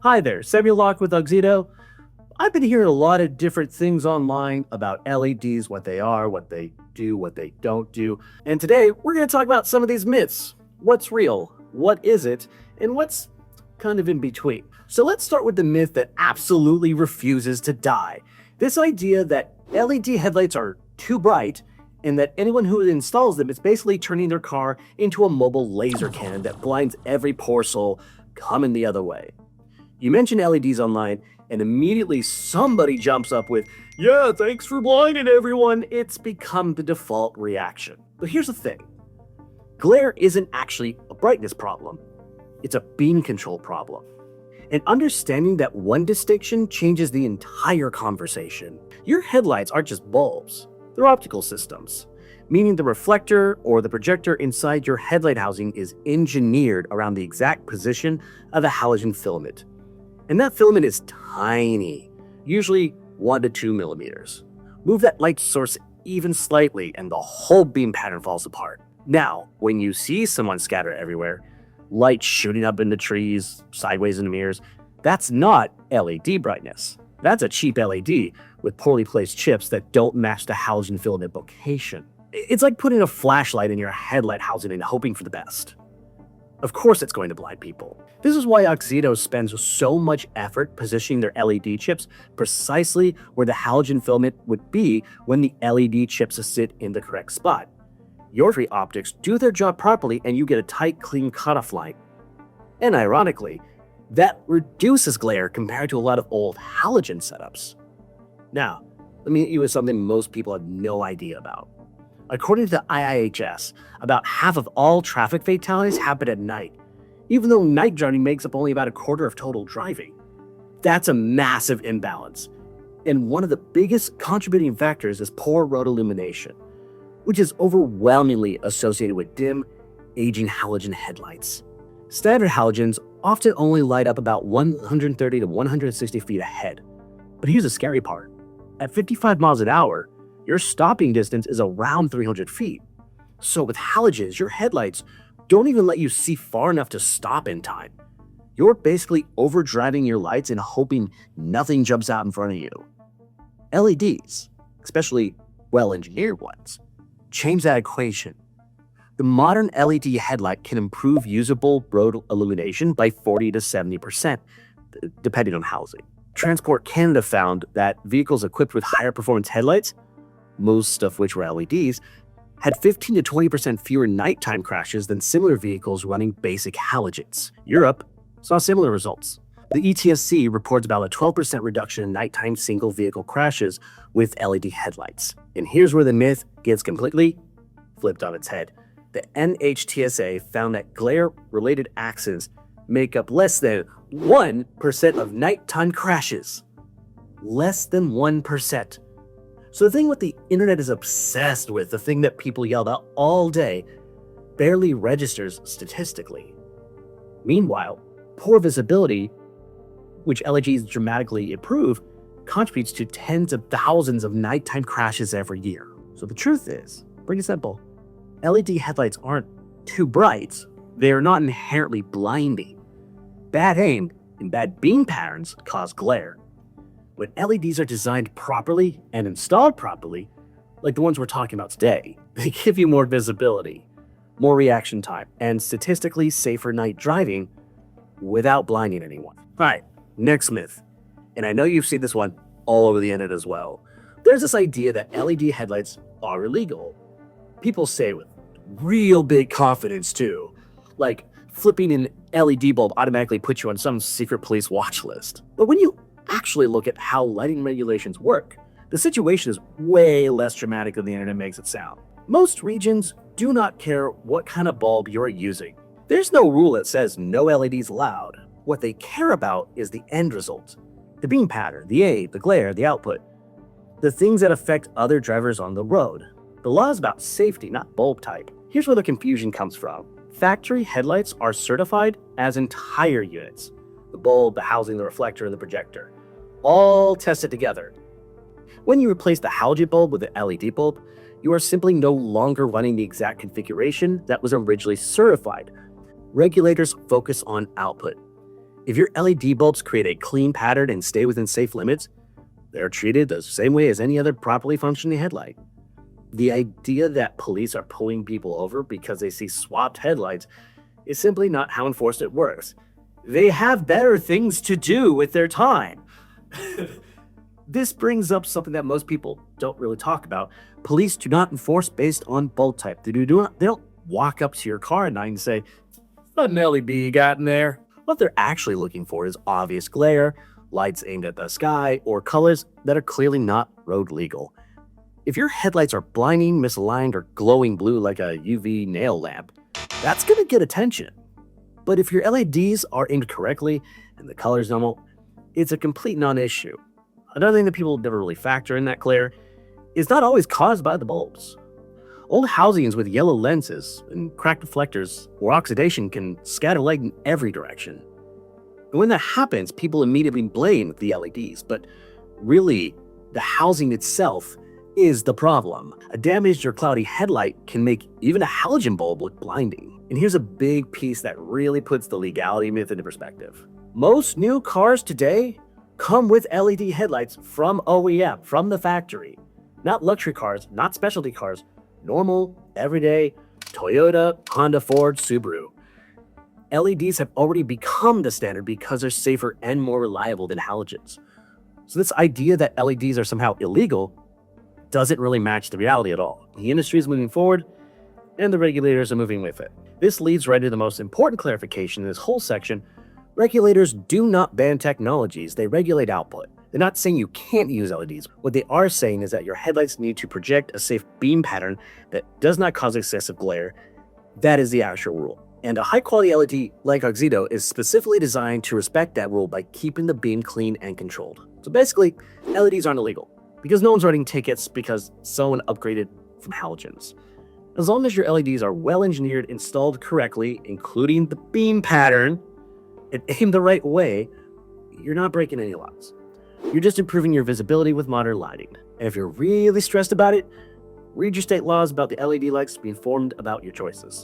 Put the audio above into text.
Hi there, Samuel Locke with Auxito. I've been hearing a lot of different things online about LEDs, what they are, what they do, what they don't do. And today we're going to talk about some of these myths. What's real? What is it? And what's kind of in between? So let's start with the myth that absolutely refuses to die. This idea that LED headlights are too bright and that anyone who installs them is basically turning their car into a mobile laser cannon that blinds every poor soul coming the other way. You mention LEDs online, and immediately somebody jumps up with, "Yeah, thanks for blinding everyone." It's become the default reaction. But here's the thing. Glare isn't actually a brightness problem. It's a beam control problem. And understanding that one distinction changes the entire conversation. Your headlights aren't just bulbs. They're optical systems, meaning the reflector or the projector inside your headlight housing is engineered around the exact position of the halogen filament. And that filament is tiny, usually 1 to 2 millimeters. Move that light source even slightly and the whole beam pattern falls apart. Now, when you see someone scatter everywhere, light shooting up in the trees, sideways in the mirrors, that's not LED brightness. That's a cheap LED with poorly placed chips that don't match the halogen filament location. It's like putting a flashlight in your headlight housing and hoping for the best. Of course it's going to blind people. This is why Auxito spends so much effort positioning their LED chips precisely where the halogen filament would be when the LED chips sit in the correct spot. Your three optics do their job properly and you get a tight, clean cutoff line. And ironically, that reduces glare compared to a lot of old halogen setups. Now, let me hit you with something most people have no idea about. According to the IIHS, about half of all traffic fatalities happen at night, even though night driving makes up only about a quarter of total driving. That's a massive imbalance. And one of the biggest contributing factors is poor road illumination, which is overwhelmingly associated with dim, aging halogen headlights. Standard halogens often only light up about 130 to 160 feet ahead. But here's the scary part. At 55 miles an hour, your stopping distance is around 300 feet. So with halogens, your headlights don't even let you see far enough to stop in time. You're basically overdriving your lights and hoping nothing jumps out in front of you. LEDs, especially well-engineered ones, change that equation. The modern LED headlight can improve usable road illumination by 40 to 70%, depending on housing. Transport Canada found that vehicles equipped with higher performance headlights, most of which were LEDs, had 15 to 20% fewer nighttime crashes than similar vehicles running basic halogens. Europe saw similar results. The ETSC reports about a 12% reduction in nighttime single vehicle crashes with LED headlights. And here's where the myth gets completely flipped on its head. The NHTSA found that glare-related accidents make up less than 1% of nighttime crashes. Less than 1%. So the thing what the internet is obsessed with, the thing that people yell about all day, barely registers statistically. Meanwhile, poor visibility, which LEDs dramatically improve, contributes to tens of thousands of nighttime crashes every year. So the truth is, pretty simple. LED headlights aren't too bright. They are not inherently blinding. Bad aim and bad beam patterns cause glare. When LEDs are designed properly and installed properly, like the ones we're talking about today, they give you more visibility, more reaction time, and statistically safer night driving without blinding anyone. All right, next myth. And I know you've seen this one all over the internet as well. There's this idea that LED headlights are illegal. People say with real big confidence too, like flipping an LED bulb automatically puts you on some secret police watch list. But when you actually look at how lighting regulations work, the situation is way less dramatic than the internet makes it sound. Most regions do not care what kind of bulb you're using. There's no rule that says no LEDs allowed. What they care about is the end result. The beam pattern, the aid, the glare, the output. The things that affect other drivers on the road. The law is about safety, not bulb type. Here's where the confusion comes from. Factory headlights are certified as entire units. The bulb, the housing, the reflector, and the projector. All tested together. When you replace the halogen bulb with an LED bulb, you are simply no longer running the exact configuration that was originally certified. Regulators focus on output. If your LED bulbs create a clean pattern and stay within safe limits, they're treated the same way as any other properly functioning headlight. The idea that police are pulling people over because they see swapped headlights is simply not how enforcement works. They have better things to do with their time. This brings up something that most people don't really talk about. Police do not enforce based on bulb type. They don't walk up to your car at night and say, "What an LED you got in there?" What they're actually looking for is obvious glare, lights aimed at the sky, or colors that are clearly not road legal. If your headlights are blinding, misaligned, or glowing blue like a UV nail lamp, that's gonna get attention. But if your LEDs are aimed correctly and the color's normal, it's a complete non-issue. Another thing that people never really factor in that glare is not always caused by the bulbs. Old housings with yellow lenses and cracked reflectors or oxidation can scatter light in every direction. And when that happens, people immediately blame the LEDs, but really, the housing itself is the problem. A damaged or cloudy headlight can make even a halogen bulb look blinding. And here's a big piece that really puts the legality myth into perspective. Most new cars today come with LED headlights from OEM, from the factory. Not luxury cars, not specialty cars, normal, everyday, Toyota, Honda, Ford, Subaru. LEDs have already become the standard because they're safer and more reliable than halogens. So this idea that LEDs are somehow illegal doesn't really match the reality at all. The industry is moving forward, and the regulators are moving with it. This leads right to the most important clarification in this whole section. Regulators do not ban technologies, they regulate output. They're not saying you can't use LEDs. What they are saying is that your headlights need to project a safe beam pattern that does not cause excessive glare. That is the actual rule. And a high-quality LED like Auxito is specifically designed to respect that rule by keeping the beam clean and controlled. So basically, LEDs aren't illegal because no one's writing tickets because someone upgraded from halogens. As long as your LEDs are well-engineered, installed correctly, including the beam pattern, and aimed the right way, you're not breaking any laws. You're just improving your visibility with modern lighting. And if you're really stressed about it, read your state laws about the LED lights to be informed about your choices.